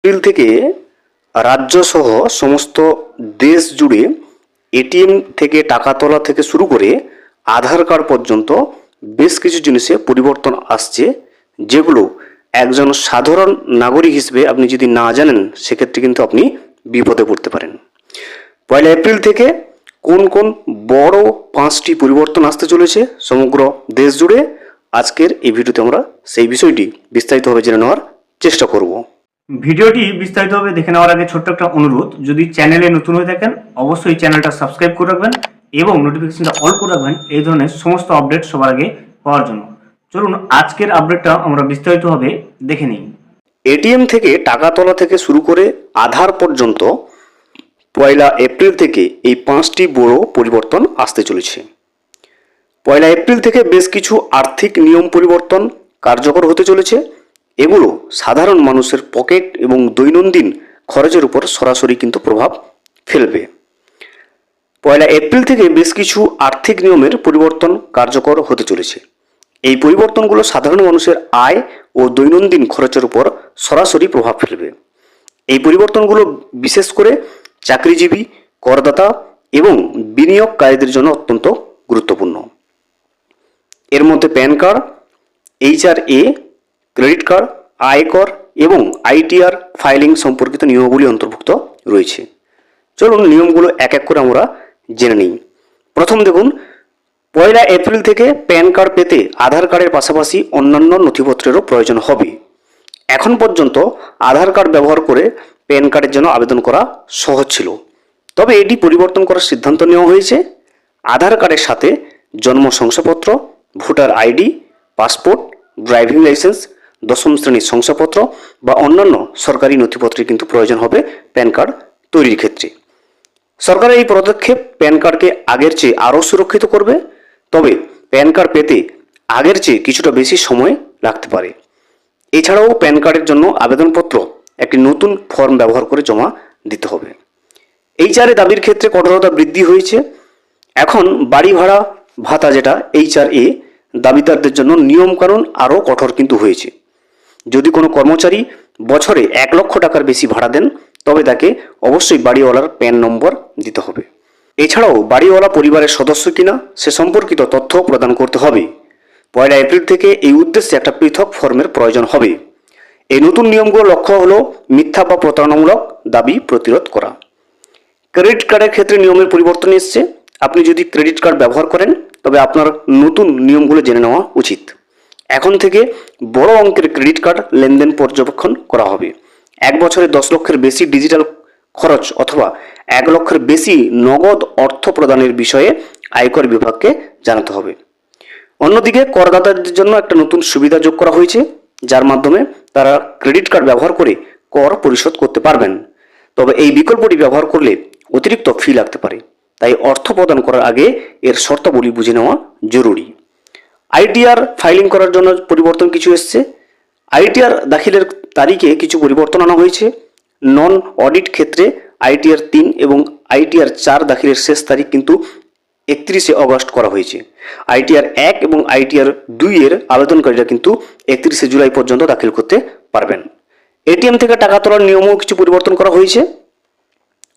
April থেকে রাজ্যসহ সমস্ত দেশ জুড়ে এটিএম থেকে টাকা তোলা থেকে শুরু করে আধার কার্ড পর্যন্ত বেশ কিছু জিনিসে পরিবর্তন আসছে, যেগুলো একজন সাধারণ নাগরিক হিসেবে আপনি যদি না জানেন সেক্ষেত্রে কিন্তু আপনি বিপদে পড়তে পারেন। 1 এপ্রিল থেকে কোন কোন বড় 5টি পরিবর্তন আসতে চলেছে সমগ্র দেশ জুড়ে, আজকের এই ভিডিওতে আমরা সেই বিষয়টি বিস্তারিতভাবে জেনে নেওয়ার চেষ্টা করব। ভিডিওটি বিস্তারিতভাবে দেখে নেওয়ার আগে ছোট্ট একটা অনুরোধ, যদি চ্যানেলে নতুন হয়ে থাকেন অবশ্যই চ্যানেলটা সাবস্ক্রাইব করে রাখবেন এবং নোটিফিকেশনটা অল করে রাখবেন এই ধরনের সমস্ত আপডেট সবার আগে পাওয়ার জন্য। চলুন আজকের আপডেটটা আমরা বিস্তারিতভাবে দেখে নিই। এটিএম থেকে টাকা তোলা থেকে শুরু করে আধার পর্যন্ত 1 এপ্রিল থেকে এই 5টি বড় পরিবর্তন আসতে চলেছে। 1 এপ্রিল থেকে বেশ কিছু আর্থিক নিয়ম পরিবর্তন কার্যকর হতে চলেছে। এগুলো সাধারণ মানুষের পকেট এবং দৈনন্দিন খরচের উপর সরাসরি কিন্তু প্রভাব ফেলবে। 1 এপ্রিল থেকে বেশ কিছু আর্থিক নিয়মের পরিবর্তন কার্যকর হতে চলেছে। এই পরিবর্তনগুলো সাধারণ মানুষের আয় ও দৈনন্দিন খরচের উপর সরাসরি প্রভাব ফেলবে। এই পরিবর্তনগুলো বিশেষ করে চাকরিজীবী, করদাতা এবং বিনিয়োগকারীদের জন্য অত্যন্ত গুরুত্বপূর্ণ। এর মধ্যে pan card, HRA, credit card, আয়কর এবং ITR ফাইলিং সম্পর্কিত নিয়মাবলী অন্তর্ভুক্ত রয়েছে। চলুন নিয়মগুলো এক এক করে আমরা জেনে নিই। প্রথম দেখুন, 1 এপ্রিল থেকে প্যান কার্ড পেতে আধার কার্ডের পাশাপাশি অন্যান্য নথিপত্রেরও প্রয়োজন হবে। এখন পর্যন্ত আধার কার্ড ব্যবহার করে প্যান কার্ডের জন্য আবেদন করা সহজ ছিল, তবে এটি পরিবর্তন করার সিদ্ধান্ত নেওয়া হয়েছে। আধার কার্ডের সাথে জন্ম শংসাপত্র, voter ID, passport, driving licence, 10ম শ্রেণীর শংসাপত্র বা অন্যান্য সরকারি নথিপত্রের কিন্তু প্রয়োজন হবে প্যান কার্ড তৈরির ক্ষেত্রে। সরকারের এই পদক্ষেপ প্যান কার্ডকে আগের চেয়ে আরও সুরক্ষিত করবে, তবে প্যান কার্ড পেতে আগের চেয়ে কিছুটা বেশি সময় লাগতে পারে। এছাড়াও প্যান কার্ডের জন্য আবেদনপত্র একটি নতুন ফর্ম ব্যবহার করে জমা দিতে হবে। HRA দাবির ক্ষেত্রে কঠোরতা বৃদ্ধি হয়েছে। এখন বাড়ি ভাড়া ভাতা যেটা HRA দাবিদারদের জন্য নিয়মকানুন আরও কঠোর কিন্তু হয়েছে। যদি কোনো কর্মচারী বছরে 1 লক্ষ টাকার বেশি ভাড়া দেন তবে তাকে অবশ্যই বাড়িওয়ালার প্যান নম্বর দিতে হবে। এছাড়াও বাড়িওয়ালা পরিবারের সদস্য কিনা সে সম্পর্কিত তথ্য প্রদান করতে হবে। 1 এপ্রিল থেকে এই উদ্দেশ্যে একটা পৃথক ফর্মের প্রয়োজন হবে। এই নতুন নিয়মগুলোর লক্ষ্য হলো মিথ্যা বা প্রতারণামূলক দাবি প্রতিরোধ করা। ক্রেডিট কার্ডের ক্ষেত্রে নিয়মের পরিবর্তন এসছে। আপনি যদি ক্রেডিট কার্ড ব্যবহার করেন তবে আপনার নতুন নিয়মগুলো জেনে নেওয়া উচিত। এখন থেকে বড় অঙ্কের ক্রেডিট কার্ড লেনদেন পর্যবেক্ষণ করা হবে। 1 বছরে 10 লক্ষের বেশি ডিজিটাল খরচ অথবা 1 লক্ষের বেশি নগদ অর্থ প্রদানের বিষয়ে আয়কর বিভাগকে জানাতে হবে। অন্যদিকে করদাতাদের জন্য একটা নতুন সুবিধা যোগ করা হয়েছে, যার মাধ্যমে তারা ক্রেডিট কার্ড ব্যবহার করে কর পরিশোধ করতে পারবেন। তবে এই বিকল্পটি ব্যবহার করলে অতিরিক্ত ফি লাগতে পারে, তাই অর্থ প্রদান করার আগে এর শর্তাবলী বুঝে নেওয়া জরুরি। ITR ফাইলিং করার জন্য পরিবর্তন কিছু এসছে। ITR দাখিলের তারিখে কিছু পরিবর্তন আনা হয়েছে। নন অডিট ক্ষেত্রে ITR 3 এবং ITR 4 দাখিলের শেষ তারিখ কিন্তু 31শে অগস্ট করা হয়েছে। ITR 1 এবং ITR 2 এর আবেদনকারীরা কিন্তু 31শে জুলাই পর্যন্ত দাখিল করতে পারবেন। ATM থেকে টাকা তোলার নিয়মও কিছু পরিবর্তন করা হয়েছে।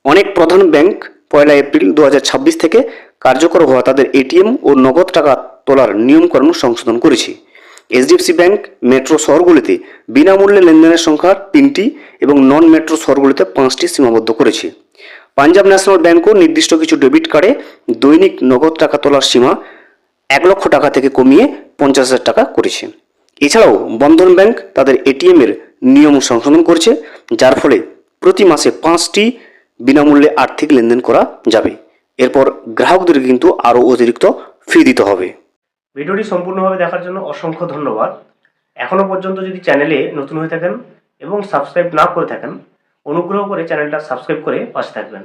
অনেক প্রধান ব্যাংক 1 এপ্রিল 2026 থেকে কার্যকর হওয়া তাদের ATM ও নগদ টাকা তোলার নিয়মকানুন সংশোধন করেছে। HDFC ব্যাংক মেট্রো শহরগুলিতে বিনামূল্যে লেনদেনের সংখ্যা 3টি এবং নন মেট্রো শহরগুলিতে 5টি সীমাবদ্ধ করেছে। পাঞ্জাব ন্যাশনাল ব্যাংকও নির্দিষ্ট কিছু ডেবিট কার্ডে দৈনিক নগদ টাকা তোলার সীমা 1 লক্ষ টাকা থেকে কমিয়ে 50,000 টাকা করেছে। এছাড়াও বন্ধন ব্যাংক তাদের ATM এর নিয়ম সংশোধন করেছে, যার ফলে প্রতি মাসে 5টি বিনামূল্যে আর্থিক লেনদেন করা যাবে। এরপর গ্রাহকদের কিন্তু আরও অতিরিক্ত ফি দিতে হবে। ভিডিওটি সম্পূর্ণভাবে দেখার জন্য অসংখ্য ধন্যবাদ। এখনও পর্যন্ত যদি চ্যানেলে নতুন হয়ে থাকেন এবং সাবস্ক্রাইব না করে থাকেন, অনুগ্রহ করে চ্যানেলটা সাবস্ক্রাইব করে পাশে থাকবেন।